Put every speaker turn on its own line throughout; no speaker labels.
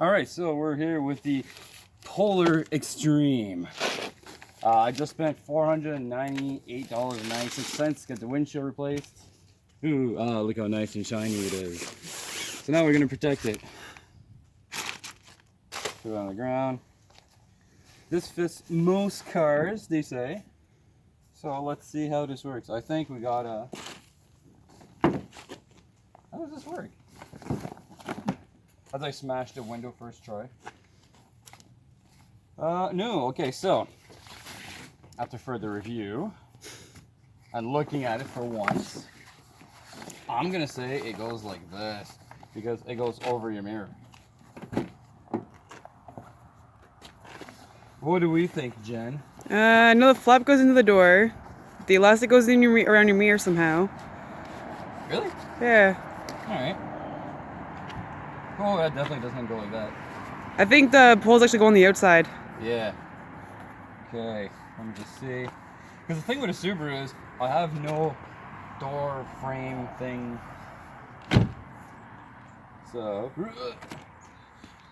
Alright, so we're here with the PolarXtreme. I just spent $498.96 to get the windshield replaced. Ooh, look how nice and shiny it is. So now we're going to protect it. Put it on the ground. This fits most cars, they say. So let's see how this works. I think we gotta... How does this work? As I smashed the window first try. No, okay, so after further review and looking at it for once, I'm gonna say it goes like this because it goes over your mirror. What do we think, Jen?
I know the flap goes into the door. The elastic goes in your around your mirror somehow.
Really?
Yeah.
Alright. Oh, that definitely doesn't go like that.
I think the poles actually go on the outside.
Yeah. Okay, let me just see. Because the thing with a Subaru is, I have no door frame thing. So,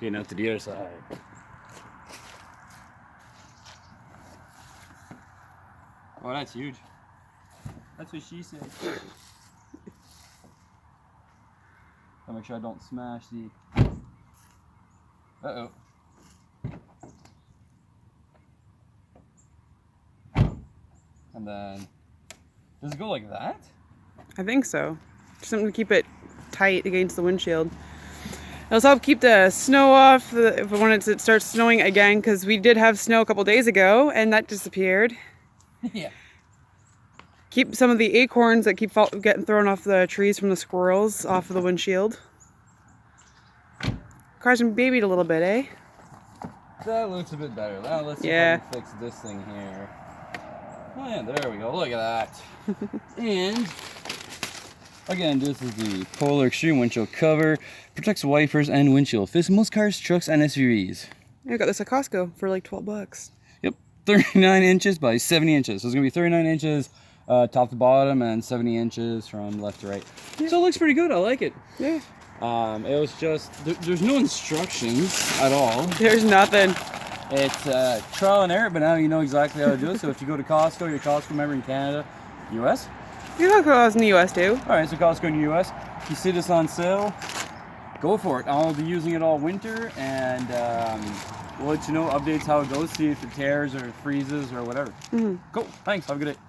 getting out to the other side. Oh, that's huge. That's what she said. I'll make sure I don't smash the... Uh-oh. And then, does it go like that?
I think so. Just something to keep it tight against the windshield. It'll also help keep the snow off if we wanted to start snowing again, because we did have snow a couple days ago and that disappeared.
Yeah.
Keep some of the acorns that keep getting thrown off the trees from the squirrels off of the windshield. Car's been babied a little bit, eh?
That looks a bit better. Now let's see if I can fix this thing here. Oh yeah, there we go. Look at that. And again, this is the PolarXtreme windshield cover. Protects wipers and windshield. Fits most cars, trucks, and SUVs.
I got this at Costco for like 12 bucks.
Yep, 39 inches by 70 inches. So it's gonna be 39 inches top to bottom and 70 inches from left to right. Yeah. So it looks pretty good. I like it.
Yeah.
It was just there's no instructions at all.
There's nothing.
It's trial and error, but now you know exactly how to do it. So if you go to Costco, your Costco member in Canada, US?
You got Costco in the US too.
Alright, so Costco in the US. If you see this on sale, go for it. I'll be using it all winter, and we'll let you know updates how it goes, see if it tears or freezes or whatever. Cool, thanks, have a good day.